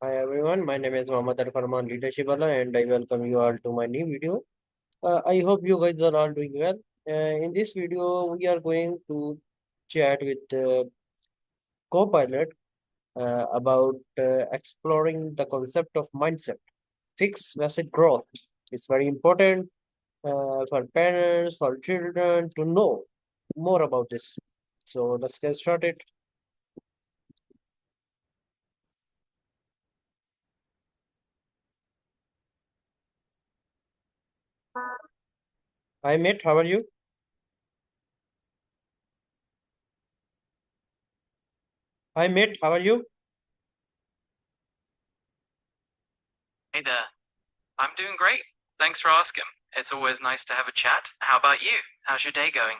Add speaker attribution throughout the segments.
Speaker 1: Hi everyone, my name is M.Alfur.leadershipWala and I welcome you all to my new video. I hope you guys are all doing well. In this video, we are going to chat with co-pilot about exploring the concept of mindset, fix versus growth. It's very important for parents, for children to know more about this. So let's get started. Hi mate, how are you? Hi mate, how are you?
Speaker 2: Hey there. I'm doing great. Thanks for asking. It's always nice to have a chat. How about you? How's your day going?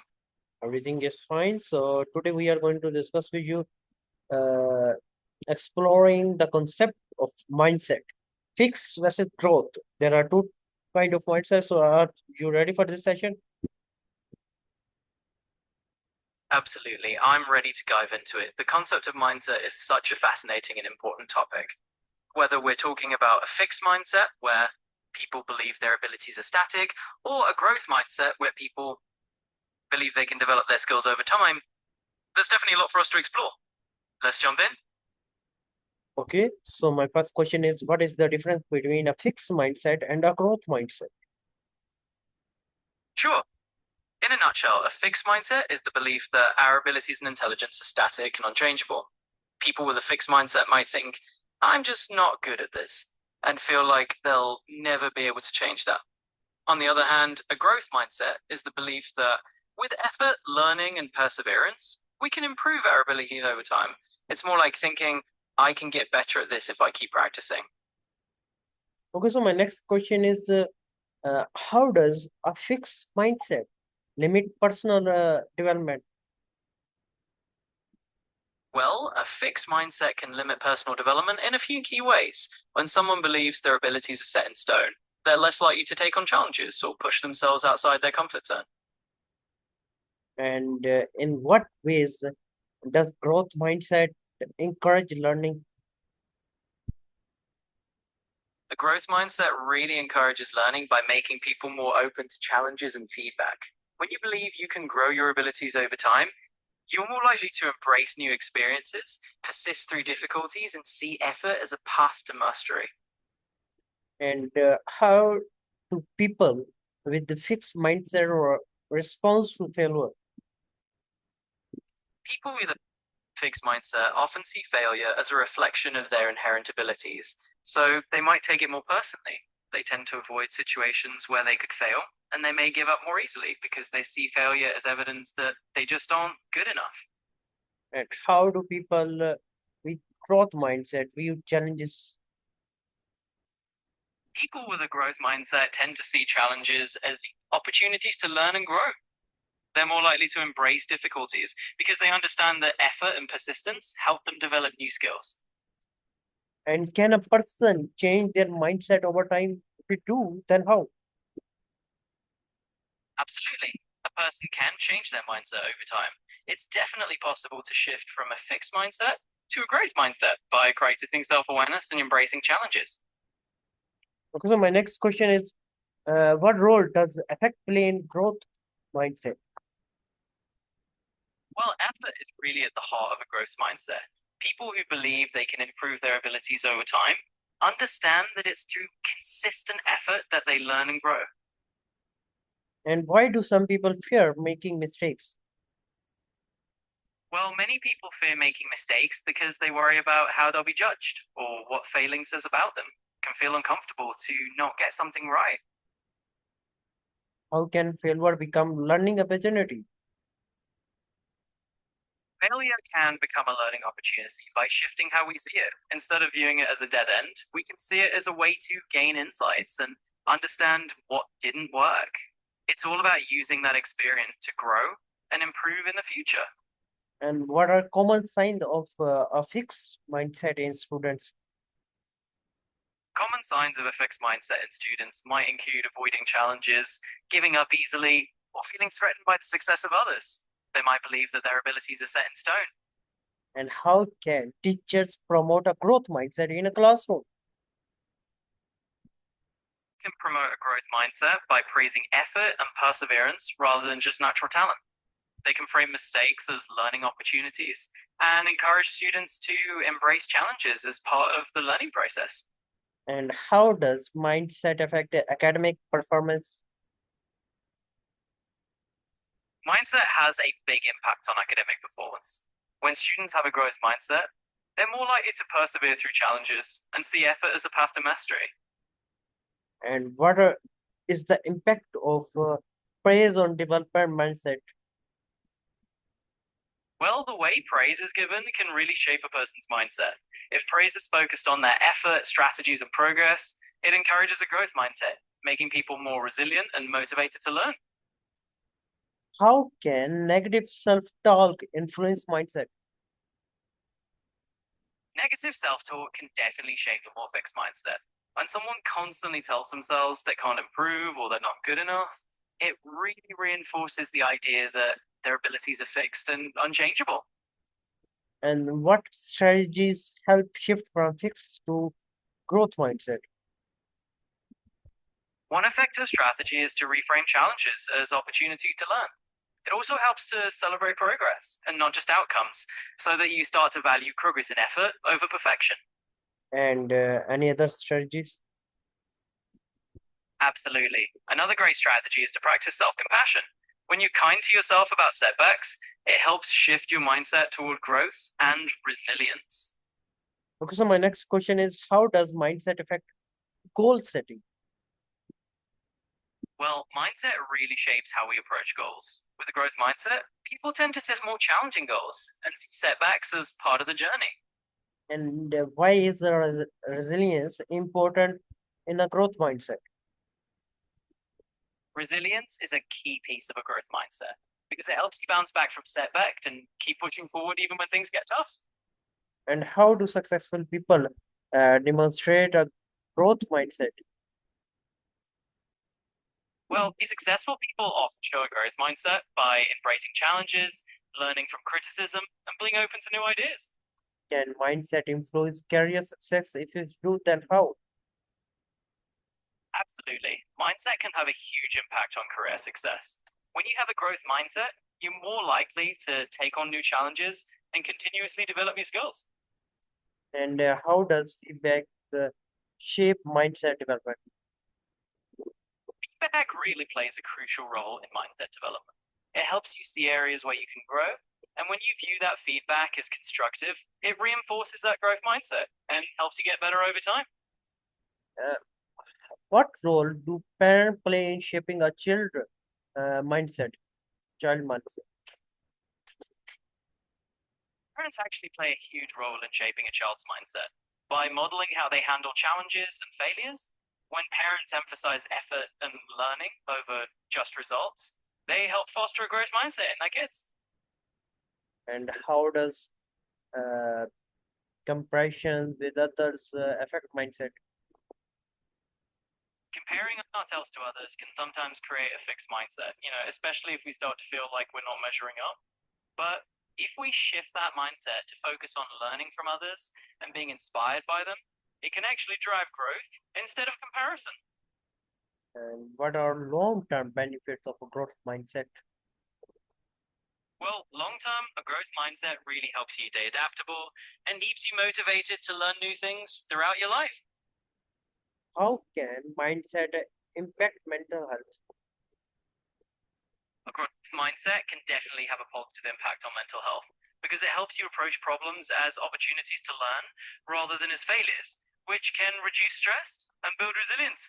Speaker 1: Everything is fine. So today we are going to discuss with you uh, exploring the concept of mindset, fix versus growth. There are two kind of mindsets. So are you ready for this session?
Speaker 2: Absolutely. I'm ready to dive into it. The concept of mindset is such a fascinating and important topic. Whether we're talking about a fixed mindset where people believe their abilities are static, or a growth mindset where people believe they can develop their skills over time, there's definitely a lot for us to explore. Let's jump in.
Speaker 1: Okay. So my first question is, what is the difference between a fixed mindset and a growth mindset?
Speaker 2: Sure. In a nutshell, a fixed mindset is the belief that our abilities and intelligence are static and unchangeable. People with a fixed mindset might think, I'm just not good at this, and feel like they'll never be able to change that. On the other hand, a growth mindset is the belief that with effort, learning, and perseverance, we can improve our abilities over time. It's more like thinking, I can get better at this if I keep practicing.
Speaker 1: Okay. So my next question is, how does a fixed mindset limit personal development?
Speaker 2: Well, a fixed mindset can limit personal development in a few key ways. When someone believes their abilities are set in stone, they're less likely to take on challenges or push themselves outside their comfort zone.
Speaker 1: And in what ways does growth mindset encourage learning?
Speaker 2: A growth mindset really encourages learning by making people more open to challenges and feedback. When you believe you can grow your abilities over time, you're more likely to embrace new experiences, persist through difficulties, and see effort as a path to mastery.
Speaker 1: And how do people with the fixed mindset or response to failure?
Speaker 2: People with a fixed mindset often see failure as a reflection of their inherent abilities, so they might take it more personally. They tend to avoid situations where they could fail, and they may give up more easily because they see failure as evidence that they just aren't good enough.
Speaker 1: And how do people with growth mindset view challenges?
Speaker 2: People with a growth mindset tend to see challenges as opportunities to learn and grow. They're more likely to embrace difficulties because they understand that effort and persistence help them develop new skills.
Speaker 1: And can a person change their mindset over time? If we do, then how?
Speaker 2: Absolutely. A person can change their mindset over time. It's definitely possible to shift from a fixed mindset to a growth mindset by practicing self awareness and embracing challenges.
Speaker 1: Okay, so my next question is, what role does affect play in growth mindset?
Speaker 2: Well, effort is really at the heart of a growth mindset. People who believe they can improve their abilities over time understand that it's through consistent effort that they learn and grow.
Speaker 1: And why do some people fear making mistakes?
Speaker 2: Well, many people fear making mistakes because they worry about how they'll be judged or what failing says about them. It can feel uncomfortable to not get something right.
Speaker 1: How can failure become learning opportunity?
Speaker 2: Failure can become a learning opportunity by shifting how we see it. Instead of viewing it as a dead end, we can see it as a way to gain insights and understand what didn't work. It's all about using that experience to grow and improve in the future.
Speaker 1: And what are common signs of a fixed mindset in students?
Speaker 2: Common signs of a fixed mindset in students might include avoiding challenges, giving up easily, or feeling threatened by the success of others. They might believe that their abilities are set in stone.
Speaker 1: And how can teachers promote a growth mindset in a classroom?
Speaker 2: Can promote a growth mindset by praising effort and perseverance rather than just natural talent. They can frame mistakes as learning opportunities and encourage students to embrace challenges as part of the learning process.
Speaker 1: And how does mindset affect academic performance?
Speaker 2: Mindset has a big impact on academic performance. When students have a growth mindset, they're more likely to persevere through challenges and see effort as a path to mastery.
Speaker 1: And is the impact of praise on developer mindset?
Speaker 2: Well, the way praise is given can really shape a person's mindset. If praise is focused on their effort, strategies, and progress, it encourages a growth mindset, making people more resilient and motivated to learn.
Speaker 1: How can negative self-talk influence mindset?
Speaker 2: Negative self talk can definitely shape a more fixed mindset. When someone constantly tells themselves they can't improve or they're not good enough, it really reinforces the idea that their abilities are fixed and unchangeable.
Speaker 1: And what strategies help shift from fixed to growth mindset?
Speaker 2: One effective strategy is to reframe challenges as opportunity to learn. It also helps to celebrate progress and not just outcomes, so that you start to value progress and effort over perfection.
Speaker 1: And any other strategies?
Speaker 2: Absolutely. Another great strategy is to practice self compassion. When you're kind to yourself about setbacks, it helps shift your mindset toward growth and resilience.
Speaker 1: Okay, so my next question is, how does mindset affect goal setting?
Speaker 2: Well, mindset really shapes how we approach goals. With a growth mindset, people tend to set more challenging goals and see setbacks as part of the journey.
Speaker 1: And why is the resilience important in a growth mindset?
Speaker 2: Resilience is a key piece of a growth mindset because it helps you bounce back from setbacks and keep pushing forward even when things get tough.
Speaker 1: And how do successful people demonstrate a growth mindset?
Speaker 2: Well, successful people often show a growth mindset by embracing challenges, learning from criticism, and being open to new ideas.
Speaker 1: Can mindset influence career success? If it's true, then how?
Speaker 2: Absolutely. Mindset can have a huge impact on career success. When you have a growth mindset, you're more likely to take on new challenges and continuously develop new skills.
Speaker 1: And how does feedback shape mindset development?
Speaker 2: Feedback really plays a crucial role in mindset development. It helps you see areas where you can grow, and when you view that feedback as constructive, it reinforces that growth mindset and helps you get better over time.
Speaker 1: Uh, what role do parents play in shaping a mindset, child mindset?
Speaker 2: Parents actually play a huge role in shaping a child's mindset by modeling how they handle challenges and failures. When parents emphasize effort and learning over just results, they help foster a growth mindset in their kids.
Speaker 1: And how does uh, comparison with others affect mindset?
Speaker 2: Comparing ourselves to others can sometimes create a fixed mindset, especially if we start to feel like we're not measuring up. But if we shift that mindset to focus on learning from others and being inspired by them, it can actually drive growth instead of comparison.
Speaker 1: And what are long-term benefits of a growth mindset?
Speaker 2: Well, long term, a growth mindset really helps you stay adaptable and keeps you motivated to learn new things throughout your life.
Speaker 1: How can mindset impact mental health?
Speaker 2: A growth mindset can definitely have a positive impact on mental health because it helps you approach problems as opportunities to learn rather than as failures, which can reduce stress and build resilience.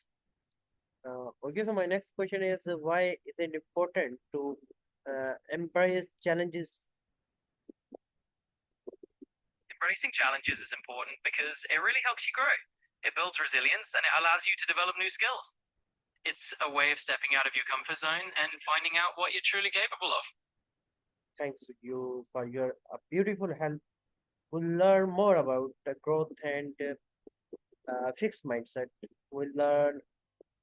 Speaker 1: Okay, so my next question is why is it important to embrace challenges?
Speaker 2: Embracing challenges is important because it really helps you grow. It builds resilience and it allows you to develop new skills. It's a way of stepping out of your comfort zone and finding out what you're truly capable of.
Speaker 1: Thanks to you for your beautiful help. We'll learn more about the growth and fixed mindset. We'll learn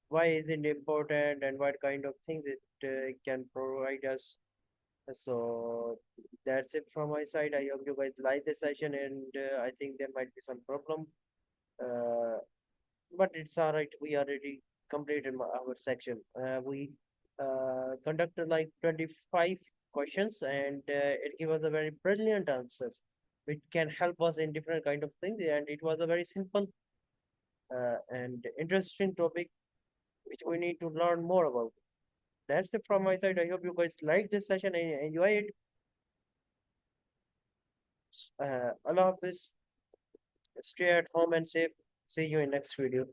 Speaker 1: why is it important and what kind of things it can provide us. So that's it from my side. I hope you guys like the session, and I think there might be some problem, uh, but it's all right. We already completed our section. We conducted like 25 questions, and it gave us a very brilliant answers, which can help us in different kind of things. And it was a very simple and interesting topic, which we need to learn more about. That's it from my side. I hope you guys like this session and enjoy it. Allah Hafiz. Stay at home and safe. See you in next video.